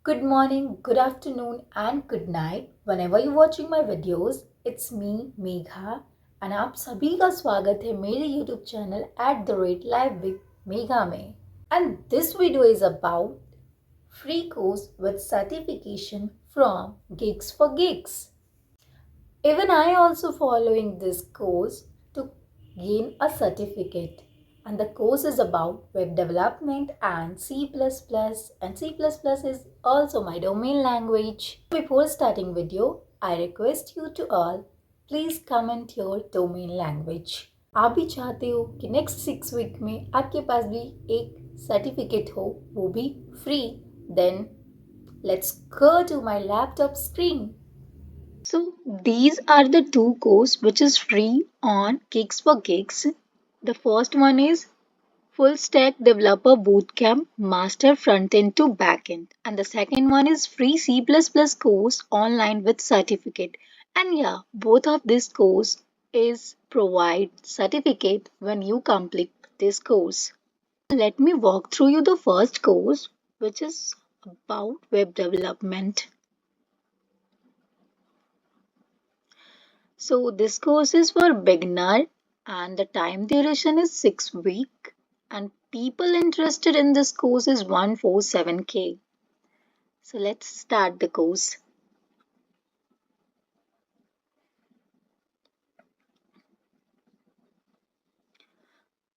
Good morning, good afternoon, and good night. Whenever you're watching my videos, it's me, Megha, and आप सभी का स्वागत है मेरे YouTube channel @live with Megha में. And this video is about free course with certification from Geeks for Geeks. Even I also following this course to gain a certificate. And the course is about web development and C++ and C++ is also my domain language. Before starting video, I request you to all please comment your domain language. आप भी चाहते हो कि next 6 week में आपके पास भी एक certificate हो वो भी free then let's go to my laptop screen. So these are the two courses which is free on GeeksforGeeks. The first one is Full Stack Developer Bootcamp Master Frontend to Backend, and the second one is free C++ course online with certificate. And yeah, both of these course is provide certificate when you complete this course. Let me walk through you the first course which is about web development. So this course is for beginner and the time duration is 6 weeks and people interested in this course is 147K. So let's start the course.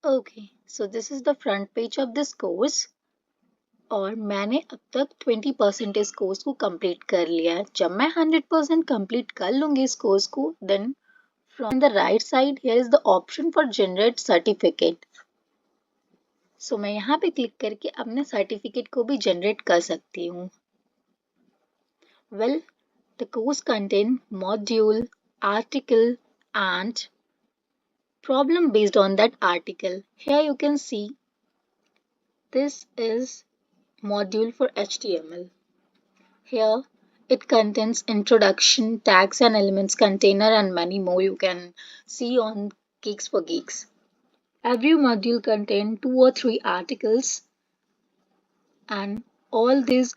Okay, so this is the front page of this course और मैंने अब तक 20% इस course को complete कर लिया है. जब मैं 100% कंप्लीट कर लूंगी इस कोर्स को then from the right side here is the option for generate certificate. सो मैं यहाँ पे क्लिक करके अपने सर्टिफिकेट को भी जनरेट कर सकती हूँ. Well, the course contain module, article and problem based on that article. Here you can see this is module for HTML. Here it contains introduction, tags and elements, container and many more you can see on Geeks for Geeks. Every module contains 2 or 3 articles and all these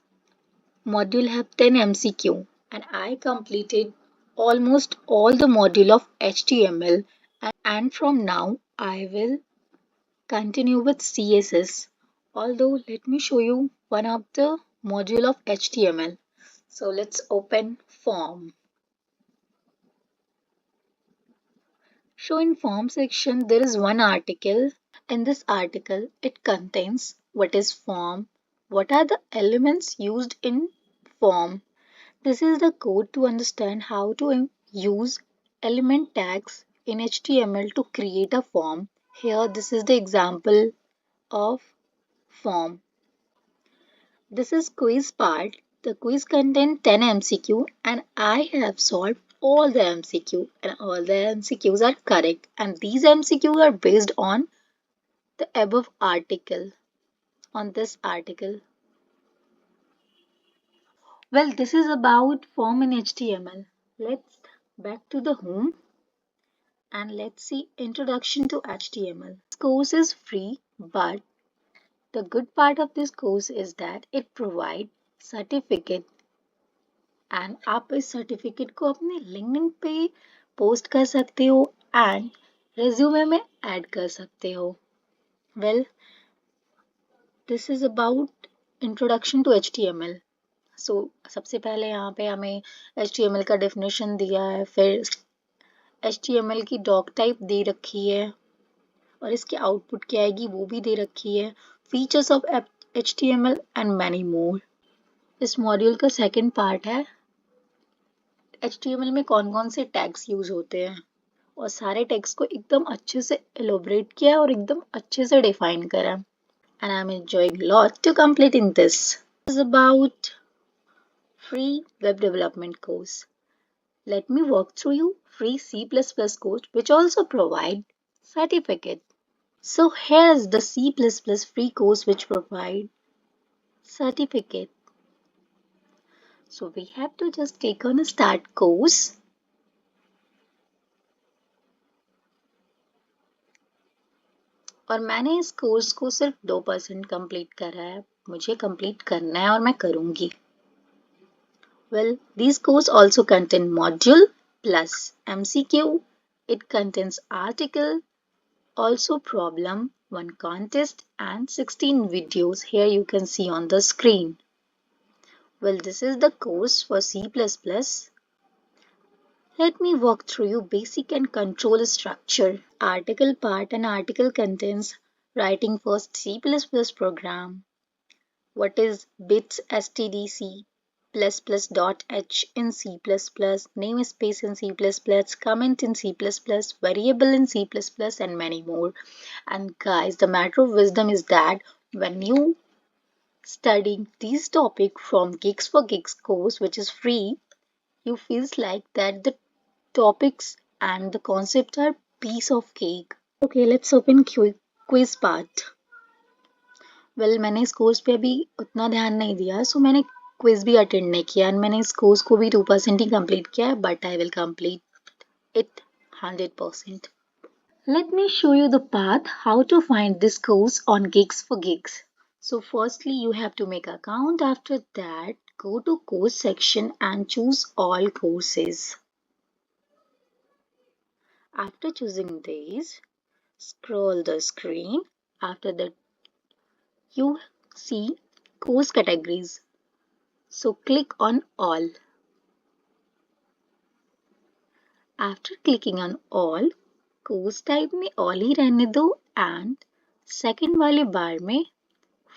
module have 10 MCQ and I completed almost all the module of HTML and from now I will continue with CSS. Although let me show you one of the module of HTML. So let's open form. So in form section there is one article. In this article it contains what is form, what are the elements used in form. This is the code to understand how to use element tags in HTML to create a form. Here this is the example of form. This is quiz part. The quiz contains 10 MCQ and I have solved all the MCQ and all the MCQs are correct and these MCQ are based on the above article, on this article. Well, this is about form in HTML. Let's back to the home and let's see introduction to HTML. This course is free, but the good part of this course is that it provides certificate and आप इस certificate को अपने LinkedIn पे post कर सकते हो and resume में add कर सकते हो. Well, this is about introduction to HTML. So सबसे पहले यहाँ पे हमें HTML का definition दिया है, फिर HTML की डॉक टाइप दे रखी है और इसकी आउटपुट क्या आएगी वो भी दे रखी है. Features of HTML and many more. इस मॉड्यूल का सेकंड पार्ट है HTML में कौन कौन से टैग्स यूज होते हैं और सारे टैग्स को एकदम अच्छे से एलोबरेट किया और एकदम अच्छे से डिफाइन करा. And I am enjoying lot to completing this. Is about free web development course. Let me walk through you free C++ course which also provide certificate. So here is the C++ free course which provide certificate. So we have to just click on a start course. और मैंने इस course को सिर्फ 2% complete करा है. मुझे complete करना है और मैं करूँगी. Well, these courses also contain module plus MCQ. It contains article, also problem, one contest and 16 videos here you can see on the screen. Well, this is the course for C++. Let me walk through you basic and control structure. Article part. An article contains writing first C++ program. What is bits stdc plus plus dot h in C++, namespace in C++, comment in C++, variable in C++, and many more. And guys, the matter of wisdom is that when you studying these topics from Geeks for Geeks course, which is free, you feels like that the topics and the concept are piece of cake. Okay, let's open quiz part. Well मैंने इस course पे अभी उतना ध्यान नहीं दिया सो मैंने quiz भी अटेंड नहीं किया एंड मैंने इस कोर्स को भी 2% ही कंप्लीट किया है but I will complete it 100%. Let me show you the path how to find this course on Geeks for Geeks. So firstly you have to make account. After that go to course section and choose all courses. After choosing these, scroll the screen. After that you see course categories. So click on all. After clicking on all, course type में all ही रहने दो and second वाले बार में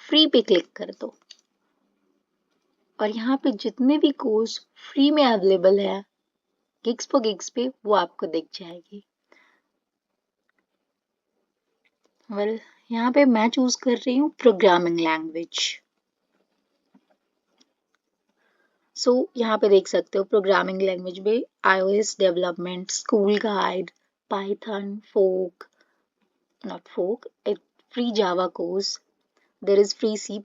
free पे click कर दो और यहाँ पे जितने भी कोर्स फ्री में अवेलेबल है गिग्स फॉर गिग्स पे वो आपको दिख जाएगी. वेल यहाँ पे मैं चूज कर रही हूँ प्रोग्रामिंग लैंग्वेज. सो यहाँ पे देख सकते हो प्रोग्रामिंग लैंग्वेज में iOS development, school guide, Python, folk, not folk, a free Java course. There is free C++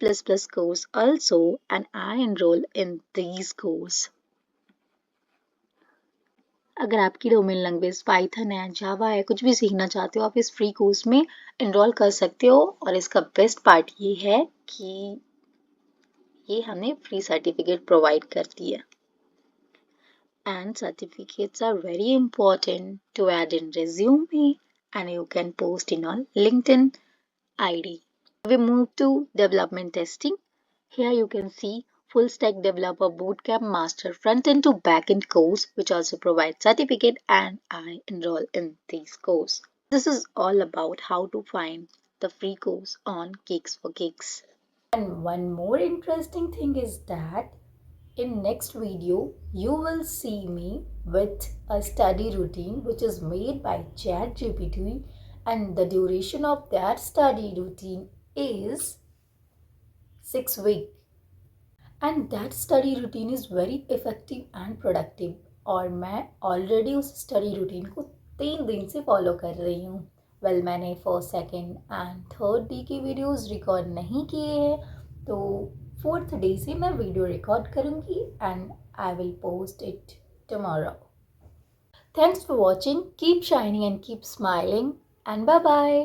course also and I enroll in these course. अगर आपकी डोमेन लैंग्वेज पाइथन है, जावा है, कुछ भी सीखना चाहते हो आप इस फ्री कोर्स में एनरोल कर सकते हो और इसका बेस्ट पार्ट ये है कि ये हमें फ्री सर्टिफिकेट प्रोवाइड करती है. And certificates are very important to add in resume and you can post in on LinkedIn ID. We move to development testing. Here you can see full stack developer bootcamp master front end to back end course which also provides certificate and I enroll in this course. This is all about how to find the free course on Geeks for Geeks. And one more interesting thing is that in next video you will see me with a study routine which is made by ChatGPT and the duration of that study routine is 6 weeks. And that study routine is very effective and productive और मैं already उस study routine को 3 दिन से follow कर रही हूँ. Well मैंने first second and third day की वीडियोस रिकॉर्ड नहीं किए हैं तो फोर्थ डे से मैं वीडियो रिकॉर्ड करूँगी and I will post it tomorrow. Thanks for watching. Keep shining and keep smiling and bye bye.